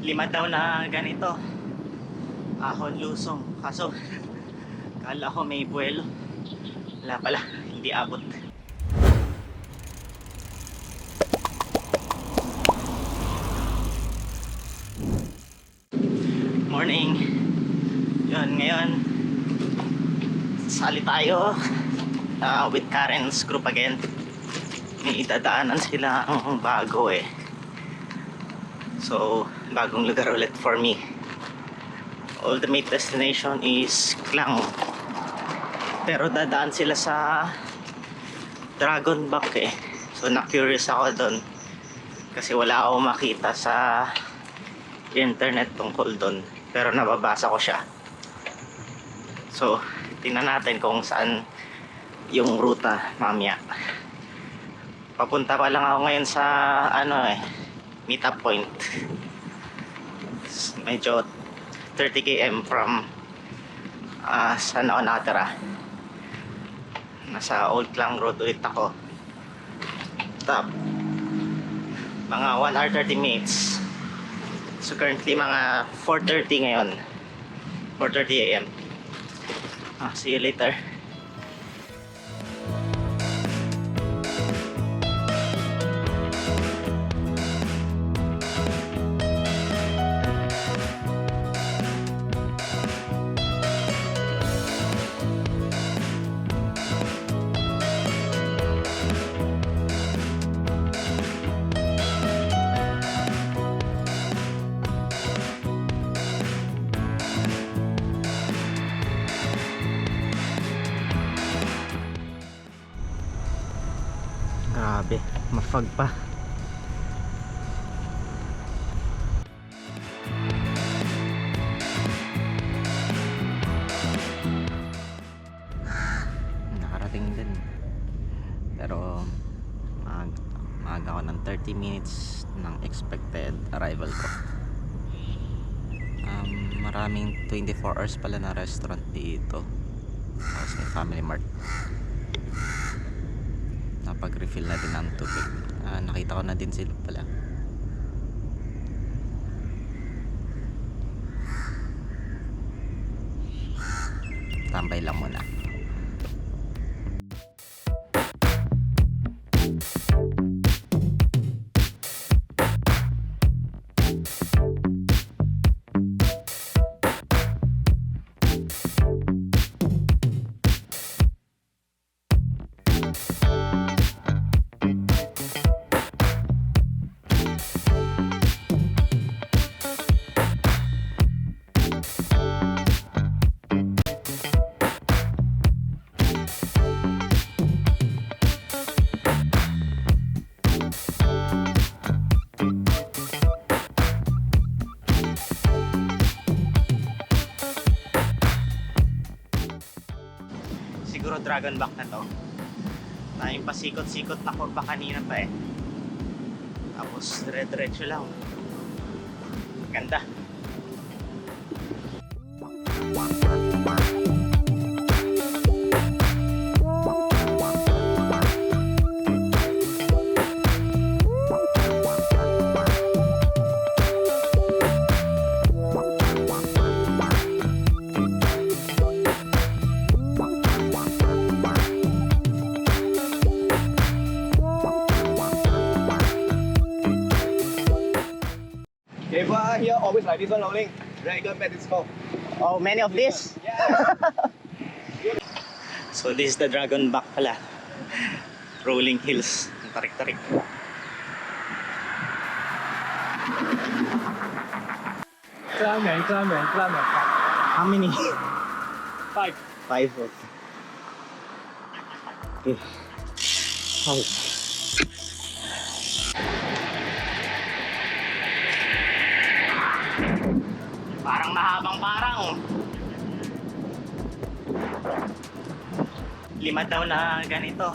5 daw na ganito. Ahon lusong. Kaso kala ko may buwelo. Wala pala, hindi abot. Morning. Yun, ngayon sali tayo with Karen's group again. May idadaanan sila ang bago eh. So, bagong lugar ulit for me. Ultimate destination is Klang. Pero dadaan sila sa Dragon Back eh. So, na-curious ako doon. Kasi wala akong makita sa internet tungkol doon. Pero nababasa ko siya. So, tingnan natin kung saan yung ruta mamaya. Papunta pa lang ako ngayon sa Meetup point. Medyo 30 km from saan ako nakatira. Nasa Old Klang Road ulit ako. Top mga 1 hour 30 minutes. So currently mga 4:30 ngayon. 4:30 AM. See you later. Grabe, mafag pa. Nakarating din. Pero maaga ako ng 30 minutes ng expected arrival ko. Maraming 24 hours pala na restaurant dito. Tapos may Family Mart. Napag-refill na din ng tubig. Nakita ko na din sila pala. Tambay lang muna. Siguro Dragon Back na to. Tayong pasikot-sikot na kurba kanina pa eh. Tapos dire-diretso lang. Ganda. Here always like this one rolling. Dragon Back is called. Oh, many of this? Yeah. So this is the Dragon Back pala. Rolling hills. Ang tarik-tarik. Climb. How many? 5. 5. Okay. 5. Parang mahabang parang. 5 daw na ganito.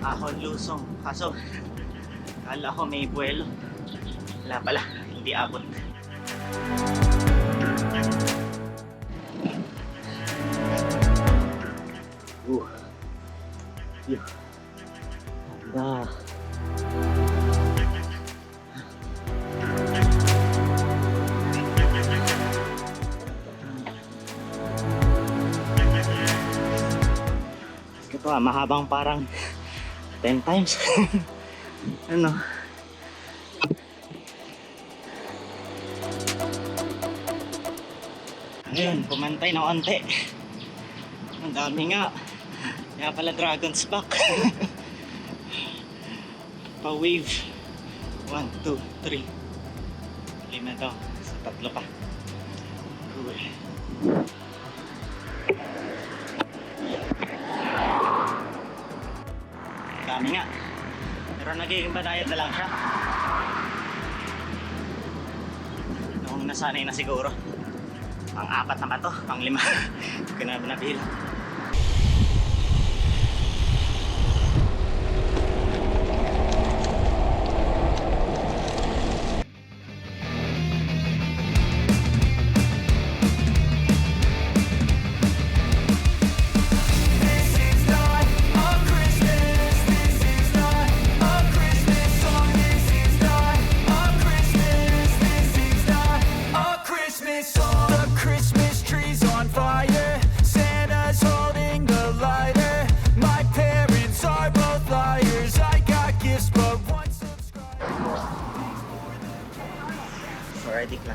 Ahon lusong. Kaso kala ko may buwelo. Wala pala, hindi abot. Yeah. mahabang parang 10 times. Ano? Ayun, pumantay na konti. Ang dami nga. Kaya pala dragon's back. Pa-wave. 1, 2, 3. 5 to. Sa 3 pa. Cool. Dami nga. Pero nagiging banayad na lang siya. Noong nasanay na siguro. Pang-4 na ba to? Pang-5. Hindi ko na nabilang. Ready na.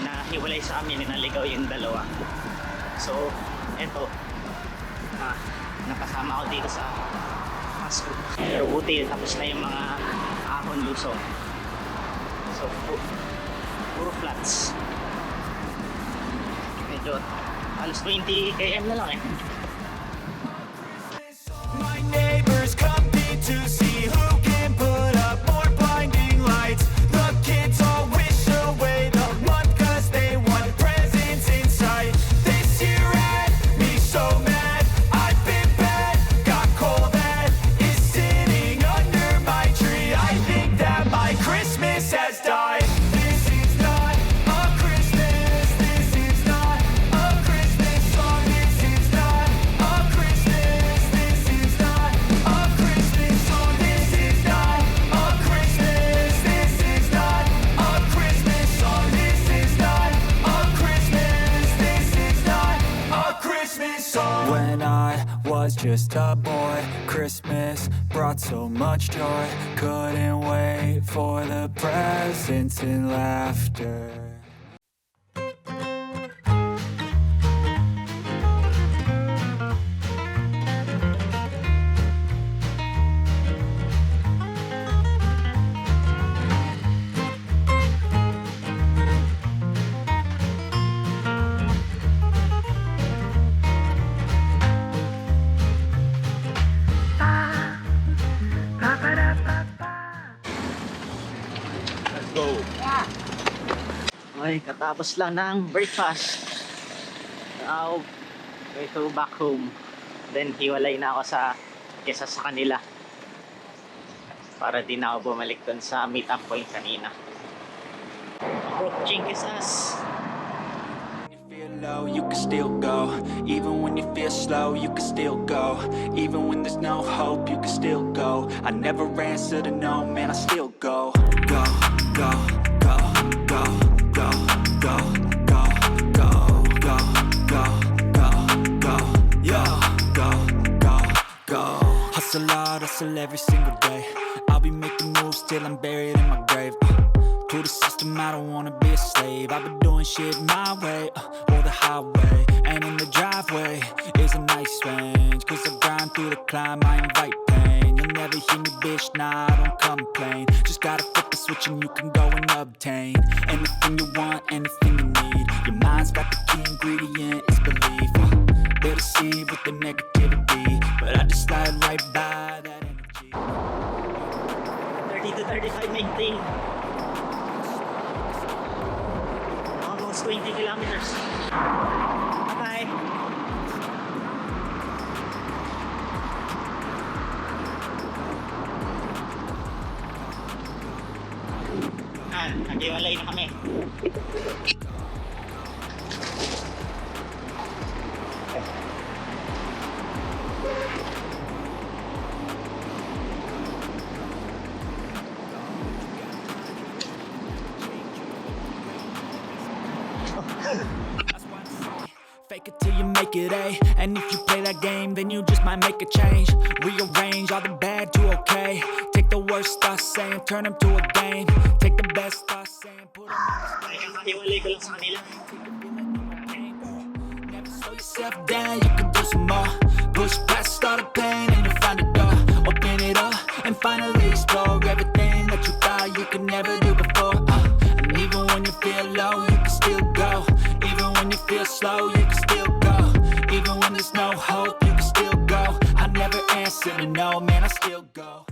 Nahiwalay sa amin, naligaw yung dalawa. So, eto. Napasama ako dito sa Pasko. Pero buti, tapos na yung mga ahon lusong. So, puro flats. Medyo halos 20 km na lang eh. My neighbors compete to see who can put up more blinding lights. The kids all wish away the month cause they want presents in sight. This year had me so mad, I've been bad, got coal that is sitting under my tree. I think that my Christmas has died. This is not a Christmas, this is not a Christmas song, this is not a Christmas, this is not a Christmas song, this is not a Christmas, this is not a Christmas song, this is not a Christmas, this is not a Christmas song. When I was just a boy, Christmas brought so much joy. Couldn't wait for the presents and laughter. Let's go. Okay, katapos lang ng breakfast. Now, way to back home. Then, hiwalay na ako sa kanila. Para di na ako bumalik dun sa meetup point kanina. Approaching Kisas. Low, you can still go. Even when you feel slow, you can still go. Even when there's no hope, you can still go. I never answer to no, man, I still go. Go, go, go, go, go, go, go, go, go, go, go, go, yo, go, go, go. Hustle hard, hustle every single day. I'll be making moves till I'm buried in my grave. To the system, I don't wanna be a slave. I've been doing shit my way, or the highway. And in the driveway is a nice range. Cause I grind through the climb, I invite pain. You'll never hear me, bitch, nah, I don't complain. Just gotta flip the switch and you can go and obtain anything you want, anything you need. Your mind's got the key ingredient, it's belief. They'll deceive with the negativity, but I just slide right by that energy. 30 to 35 maintain. Almost 20 kilometers. Bye-bye. Naghiwalay na kami. make it A. And if you play that game, then you just might make a change. Rearrange all the bad to okay. Take the worst thoughts saying, turn them to a game. Take the best thoughts saying, put them on Ay, kakahiwalay ko lang sa kanila. Never slow yourself down, you can do some more. Push past all the pain and you'll find a door. Open it up and finally explore everything that you thought you could never do before. And even when you feel low, you can still go. Even when you feel slow, you can still go. Even when there's no hope, you can still go. I never answer to no, man, I still go.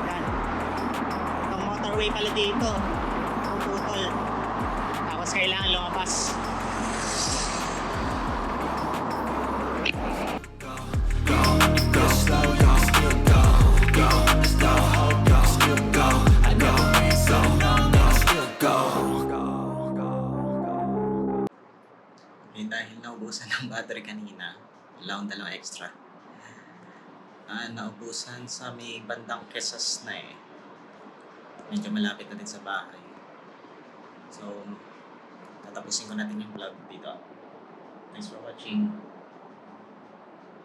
Yan. Itong motorway pala dito. Puputol. Tapos kailangan lumabas. Go slow, you can still go. Go, there's no hope, you can still go. I never answer to no, no, I still go. Dahil naubusan ng battery kanina, wala akong dalang extra. Naubusan sa may bandang Quezas na eh. Medyo malapit na din sa bahay. So, tatapusin ko natin yung vlog dito. Thanks for watching.